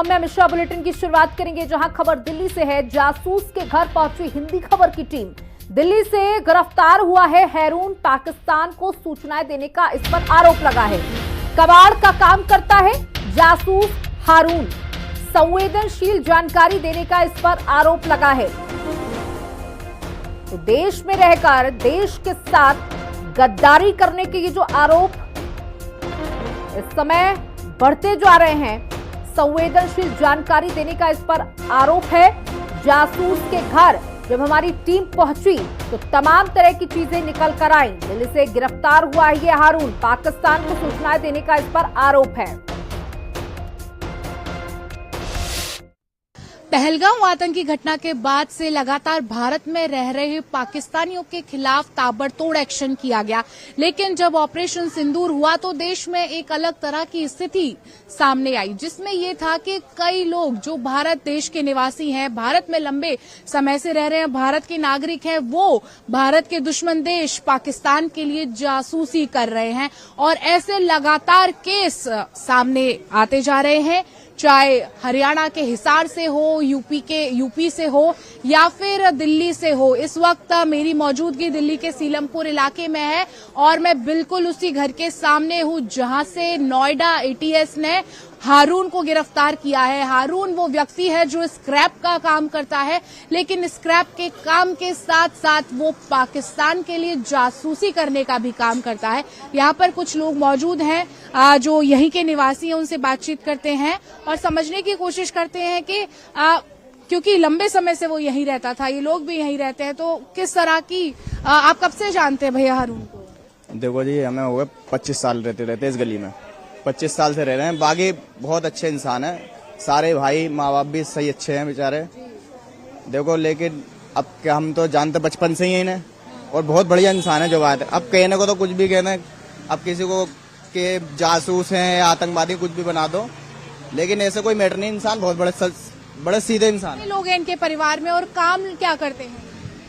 कार्यक्रम में अमित शाह बुलेटिन की शुरुआत करेंगे, जहां खबर दिल्ली से है। जासूस के घर पहुंची हिंदी खबर की टीम। दिल्ली से गिरफ्तार हुआ है हैरून। पाकिस्तान को सूचनाएं देने का इस पर आरोप लगा है। कबाड़ का काम करता है जासूस हारून। संवेदनशील जानकारी देने का इस पर आरोप लगा है। तो देश में रहकर देश के साथ गद्दारी करने के ये जो आरोप इस समय बढ़ते जा रहे हैं, संवेदनशील जानकारी देने का इस पर आरोप है। जासूस के घर जब हमारी टीम पहुंची तो तमाम तरह की चीजें निकल कर आई। दिल्ली से गिरफ्तार हुआ है ये हारून। पाकिस्तान को सूचनाएं देने का इस पर आरोप है। पहलगाम आतंकी घटना के बाद से लगातार भारत में रह रहे पाकिस्तानियों के खिलाफ ताबड़तोड़ एक्शन किया गया, लेकिन जब ऑपरेशन सिंदूर हुआ तो देश में एक अलग तरह की स्थिति सामने आई, जिसमें ये था कि कई लोग जो भारत देश के निवासी हैं, भारत में लंबे समय से रह रहे हैं, भारत के नागरिक हैं, वो भारत के दुश्मन देश पाकिस्तान के लिए जासूसी कर रहे हैं। और ऐसे लगातार केस सामने आते जा रहे हैं, चाहे हरियाणा के हिसार से हो, यूपी से हो या फिर दिल्ली से हो। इस वक्त मेरी मौजूदगी दिल्ली के सीलमपुर इलाके में है और मैं बिल्कुल उसी घर के सामने हूं जहां से नोएडा एटीएस ने हारून को गिरफ्तार किया है। हारून वो व्यक्ति है जो स्क्रैप का काम करता है, लेकिन स्क्रैप के काम के साथ साथ वो पाकिस्तान के लिए जासूसी करने का भी काम करता है। यहाँ पर कुछ लोग मौजूद हैं जो यहीं के निवासी हैं, उनसे बातचीत करते हैं और समझने की कोशिश करते हैं कि क्योंकि लंबे समय से वो यहीं रहता था, ये लोग भी यहीं रहते हैं, तो किस तरह की आप कब से जानते हैं भैया हारून को? देखो जी, हमें हो गए 25 साल रहते इस गली में। 25 साल से रह रहे हैं। बाकी बहुत अच्छे इंसान हैं, सारे भाई माँ बाप भी सही अच्छे हैं बेचारे। देखो, लेकिन अब क्या, हम तो जानते बचपन से ही हैं इन्हें और बहुत बढ़िया इंसान है जो बात है। अब कहने को तो कुछ भी कहना है, अब किसी को के जासूस हैं या आतंकवादी कुछ भी बना दो, लेकिन ऐसे कोई मैटर नहीं। इंसान बहुत बड़े सीधे इंसान है। लोग हैं इनके परिवार में और काम क्या करते हैं?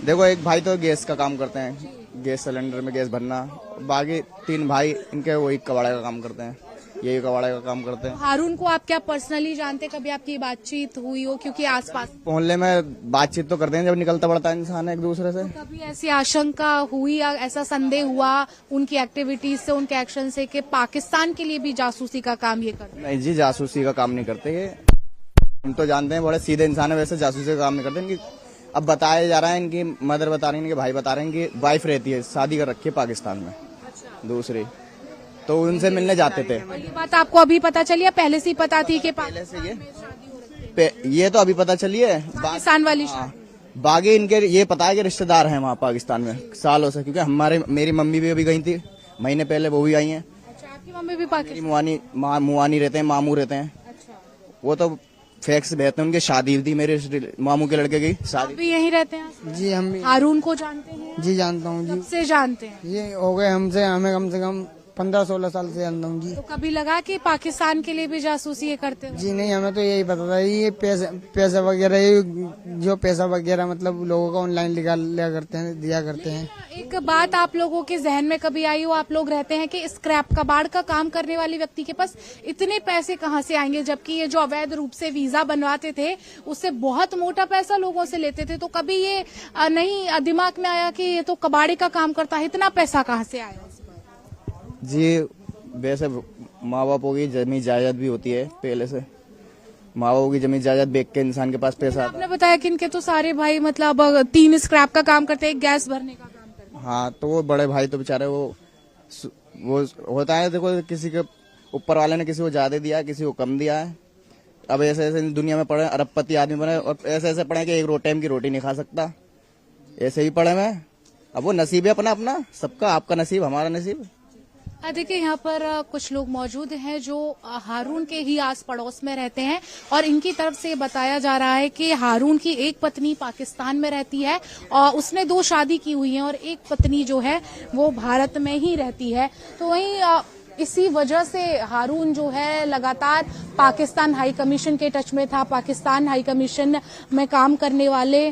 देखो, एक भाई तो गैस का काम करते हैं, गैस सिलेंडर में गैस भरना। बाकी 3 भाई इनके वही कबाड़े का काम करते हैं, यही कबाड़े का काम करते हैं। हारून को आप क्या पर्सनली जानते, कभी आपकी बातचीत हुई हो? क्योंकि आसपास मोहल्ले में बातचीत तो करते हैं जब निकलता पड़ता है इंसान एक दूसरे से। तो कभी ऐसी आशंका हुई या ऐसा संदेह हुआ उनकी एक्टिविटीज से, उनके एक्शन से कि पाकिस्तान के लिए भी जासूसी का काम ये करते? नहीं जी, जासूसी का काम नहीं करते ये। हम तो जानते हैं बड़े सीधे इंसान है, वैसे जासूसी का काम नहीं करते। इनकी अब बताया जा रहा है, इनकी मदर बता रही है, इनके भाई बता रहे हैं कि वाइफ रहती है, शादी कर रखी है पाकिस्तान में दूसरी, तो उनसे मिलने जाते थे। ये बात आपको अभी पता चली या पहले से ही पता थी कि पहले से ये तो अभी पता चली है पाकिस्तान वाली? बाकी इनके ये पता है कि रिश्तेदार हैं वहाँ पाकिस्तान में सालों से, क्योंकि मेरी मम्मी भी अभी गई थी महीने पहले, वो भी आई हैं। अच्छा, आपकी मम्मी भी पाकिस्तान? मुआनी रहते हैं, मामू रहते हैं। अच्छा, वो तो फैक्स रहते हैं। उनकी शादी थी, मेरे मामू के लड़के की शादी। भी यहीं रहते हैं? जी, हम भी। हारून को जानते हैं? जी, जानता हूँ जी। कब से जानते हैं? ये हो गए हमें कम से कम 15-16 साल से जानता हूँ जी। तो कभी लगा कि पाकिस्तान के लिए भी जासूसी ये करते हो? जी नहीं, हमें तो यही पता था ये पैसा वगैरह, जो पैसा वगैरह मतलब लोगों का ऑनलाइन लिया करते हैं, दिया करते हैं। एक बात आप लोगों के जहन में कभी आई हो, आप लोग रहते हैं कि स्क्रैप कबाड़ का काम करने वाले व्यक्ति के पास इतने पैसे कहाँ से आएंगे, जबकि ये जो अवैध रूप से वीजा बनवाते थे उससे बहुत मोटा पैसा लोगों से लेते थे, तो कभी ये नहीं दिमाग में आया कि ये तो कबाड़े का काम करता है, इतना पैसा कहाँ से आया? जी, वैसे माँ बापों की जमीन जायदाद भी होती है पहले से। माँ बापों की जमीन जायदाद बेच के इंसान के पास पैसा आता है। आपने बताया कि इनके तो सारे भाई मतलब 3 स्क्रैप का काम करते हैं, एक गैस भरने का काम करते हैं। हाँ, तो वो बड़े भाई तो बेचारे वो होता है। देखो, किसी के ऊपर वाले ने किसी को ज्यादा दिया है, किसी को कम दिया है। अब ऐसे ऐसे दुनिया में पड़े अरबपति आदमी बने और ऐसे ऐसे पड़े कि एक टाइम की रोटी नहीं खा सकता, ऐसे ही पड़े मैं। अब वो नसीब है अपना अपना, सबका, आपका नसीब हमारा नसीब। देखिए, यहाँ पर कुछ लोग मौजूद हैं जो हारून के ही आस पड़ोस में रहते हैं और इनकी तरफ से बताया जा रहा है कि हारून की एक पत्नी पाकिस्तान में रहती है और उसने 2 शादी की हुई हैं और एक पत्नी जो है वो भारत में ही रहती है। तो वहीं इसी वजह से हारून जो है लगातार पाकिस्तान हाई कमीशन के टच में था, पाकिस्तान हाई कमीशन में काम करने वाले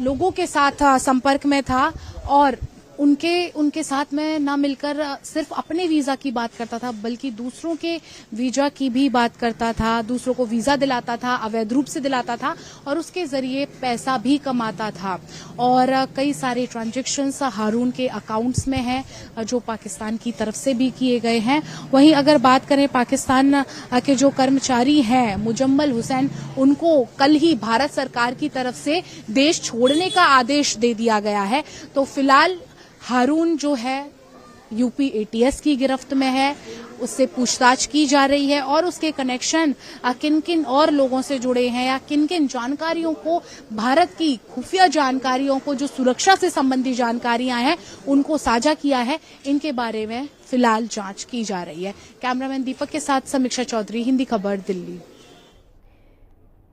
लोगों के साथ संपर्क में था और उनके साथ में ना मिलकर सिर्फ अपने वीजा की बात करता था, बल्कि दूसरों के वीजा की भी बात करता था, दूसरों को वीजा दिलाता था, अवैध रूप से दिलाता था और उसके जरिए पैसा भी कमाता था। और कई सारे ट्रांजैक्शंस हारून के अकाउंट्स में हैं जो पाकिस्तान की तरफ से भी किए गए हैं। वहीं अगर बात करें पाकिस्तान के जो कर्मचारी हैं मुजम्मल हुसैन, उनको कल ही भारत सरकार की तरफ से देश छोड़ने का आदेश दे दिया गया है। तो फिलहाल हारून जो है यूपी एटीएस की गिरफ्त में है, उससे पूछताछ की जा रही है और उसके कनेक्शन किन किन और लोगों से जुड़े हैं या किन किन जानकारियों को, भारत की खुफिया जानकारियों को, जो सुरक्षा से संबंधी जानकारियां हैं उनको साझा किया है, इनके बारे में फिलहाल जांच की जा रही है। कैमरामैन दीपक के साथ समीक्षा चौधरी, हिंदी खबर, दिल्ली।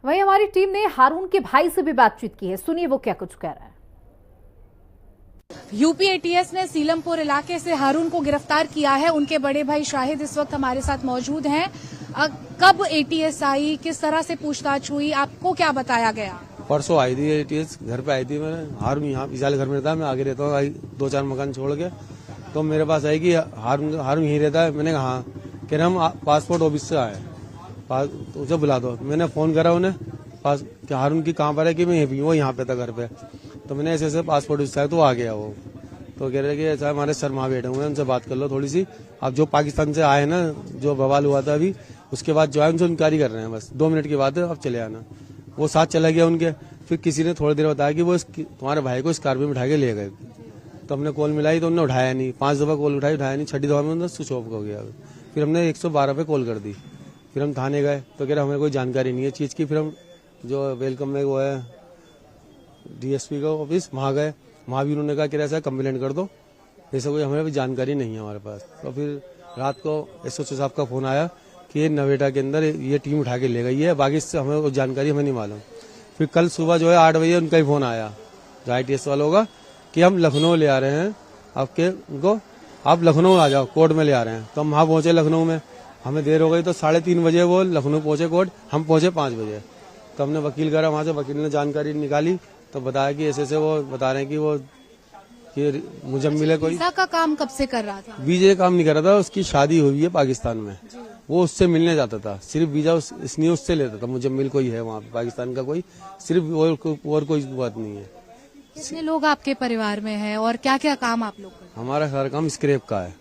वहीं हमारी टीम ने हारून के भाई से भी बातचीत की है, सुनिए वो क्या कुछ कह रहा है। यूपी एटीएस ने सीलमपुर इलाके से हारून को गिरफ्तार किया है। उनके बड़े भाई शाहिद इस वक्त हमारे साथ मौजूद हैं। कब एटीएस आई, किस तरह से पूछताछ हुई, आपको क्या बताया गया? परसों आई थी एटीएस, घर पे आई थी। मैंने हारून यहाँ इसाले घर में रहता है, मैं आगे रहता हूँ 2-4 मकान छोड़ के। तो मेरे पास आई कि हारून यहीं रहता है। मैंने कहा हाँ, कह रहे हम पासपोर्ट ऑफिस से आए, तो उसे बुला दो। मैंने फोन करा उन्हें कि हारून की कहाँ पर है, कि मैं वो यहाँ पे था घर पे। तो मैंने ऐसे पासपोर्ट ऑफिस आया तो आ गया वो। तो कह रहे कि ऐसा हमारे शर्मा बैठे हुए हैं, उनसे बात कर लो थोड़ी सी। अब जो पाकिस्तान से आए ना, जो बवाल हुआ था अभी, उसके बाद जो है उनसे इंक्वायरी कर रहे हैं, बस 2 मिनट की बात है, अब चले आना। वो साथ चला गया उनके। फिर किसी ने थोड़ी देर बताया कि वो तुम्हारे भाई को स्कॉर्पियो में उठा के ले गए। तो हमने कॉल मिलाई तो उन्होंने उठाया नहीं, 5 दफा कॉल उठाया नहीं, 6ठी दफा में उन्होंने स्विच ऑफ हो गया। फिर हमने 112 पे कॉल कर दी। फिर हम थाने गए तो कह रहे हमें कोई जानकारी नहीं है चीज की। फिर हम जो वेलकम में वो है डीएसपी का ऑफिस, वहाँ गए। वहाँ भी उन्होंने कहा कि ऐसा कंप्लेंट कर दो, ऐसा कोई हमें भी जानकारी नहीं है हमारे पास। तो फिर रात को एसओसी साहब का फोन आया कि ये नवेटा के अंदर ये टीम उठा के ले गई है, बाकी इससे हमें जानकारी हमें नहीं मालूम। फिर कल सुबह जो है 8 बजे उनका ही फोन आया ITS वालों का कि हम लखनऊ ले आ रहे हैं आपके उनको, आप लखनऊ आ जाओ, कोर्ट में ले आ रहे हैं। तो हम वहाँ पहुंचे लखनऊ में, हमें देर हो गई तो 3:30 बजे वो लखनऊ पहुंचे कोर्ट, हम पहुंचे 5 बजे। तो हमने वकील करा, वहाँ से वकील ने जानकारी निकाली तो बताया कि ऐसे वो बता रहे हैं कि वो कि मुजम्मिल है कोई। वीजा का काम कब से कर रहा था? वीजा काम नहीं कर रहा था, उसकी शादी हुई है पाकिस्तान में, वो उससे मिलने जाता था। सिर्फ वीजा इसलिए उससे लेता था। मुजम्मिल कोई है वहाँ पे पाकिस्तान का कोई, सिर्फ और कोई बात नहीं है। कितने लोग आपके परिवार में हैं और क्या क्या काम आप लोग करते हैं? हमारा सारा काम स्क्रैप का है।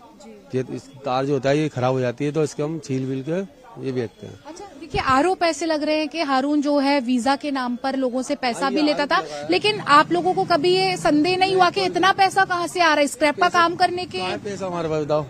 ये तार जो होता है ये खराब हो जाती है तो इसके हम छील बिल के ये बेचते हैं। अच्छा, देखिए आरोप ऐसे लग रहे हैं कि हारून जो है वीजा के नाम पर लोगों से पैसा भी लेता था, लेकिन आप लोगों को कभी ये संदेह नहीं हुआ कि इतना पैसा कहाँ से आ रहा है स्क्रैप का काम करने के? पैसा हमारे पास बताओ,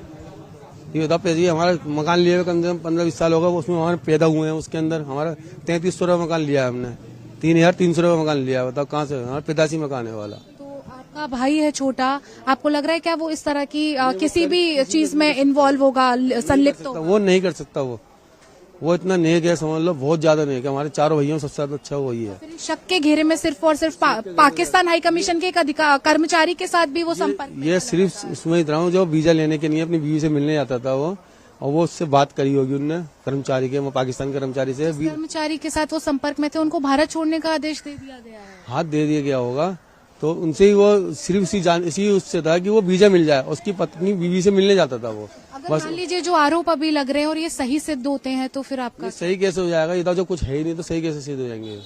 ये बताओ पैसे। हमारा मकान लिया हुआ कम से कम 15-20 साल होगा, उसमें हमारे पैदा हुए हैं। उसके अंदर हमारा 3300 रुपये मकान लिया है हमने, 3300 रुपये मकान लिया। बताओ कहाँ से? हमारा पैदाशी मकान है वाला। आपका भाई है छोटा, आपको लग रहा है क्या वो इस तरह की किसी भी चीज में इन्वॉल्व होगा, संलिप्त होगा? वो नहीं कर सकता, वो इतना नेक है, समझ लो बहुत ज्यादा नेक है। हमारे 4 भैया सबसे ज्यादा अच्छा वही है। शक के घेरे में सिर्फ और सिर्फ पाकिस्तान हाई कमीशन के एक कर्मचारी के साथ भी वो संपर्क? ये सिर्फ उसमें इतना हूँ जो वीजा लेने के लिए अपनी बीवी से मिलने जाता था वो, और वो उससे बात करी होगी उनने कर्मचारी के, वो पाकिस्तान कर्मचारी से। कर्मचारी के साथ वो संपर्क में थे, उनको भारत छोड़ने का आदेश दे दिया गया है। हाथ दे दिया गया होगा, तो उनसे ही वो सिर्फ इसी उससे था कि वो वीजा मिल जाए। उसकी पत्नी बीवी से मिलने जाता था वो। अगर मान लीजिए जो आरोप अभी लग रहे हैं और ये सही सिद्ध होते हैं तो फिर आपका सही कैसे हो जाएगा? ये जो कुछ है ही नहीं तो सही कैसे सिद्ध हो जाएंगे?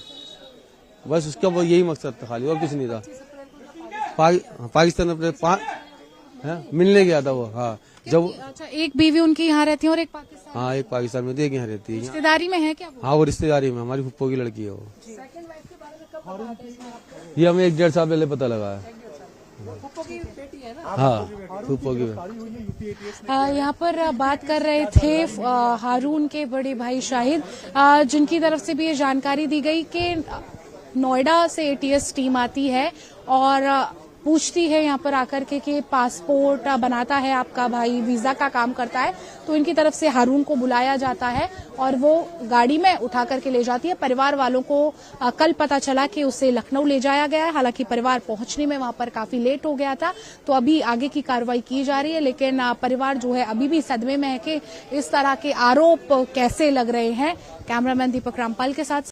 बस उसका वो यही मकसद था खाली, और कुछ नहीं था। पाकिस्तान अपने मिलने गया था वो। हाँ, जब अच्छा, एक बीवी उनकी यहाँ रहती है और एक पाकिस्तान? हाँ, एक पाकिस्तान में, एक यहाँ रहती है। रिश्तेदारी में है क्या वो? हाँ, वो रिश्तेदारी में हमारी फुप्पो की लड़की है वो। ये हमें 1-1.5 साल पहले पता लगा है। हाँ, फुप्पो की। यहाँ पर बात कर रहे थे हारून के बड़े भाई शाहिद, जिनकी तरफ से भी ये जानकारी दी गई कि नोएडा से एटीएस टीम आती है और पूछती है यहाँ पर आकर के कि पासपोर्ट बनाता है आपका भाई, वीजा का काम करता है। तो इनकी तरफ से हारून को बुलाया जाता है और वो गाड़ी में उठा करके ले जाती है। परिवार वालों को कल पता चला कि उसे लखनऊ ले जाया गया है, हालांकि परिवार पहुंचने में वहां पर काफी लेट हो गया था। तो अभी आगे की कार्रवाई की जा रही है, लेकिन परिवार जो है अभी भी सदमे में है कि इस तरह के आरोप कैसे लग रहे हैं। कैमरामैन दीपक रामपाल के साथ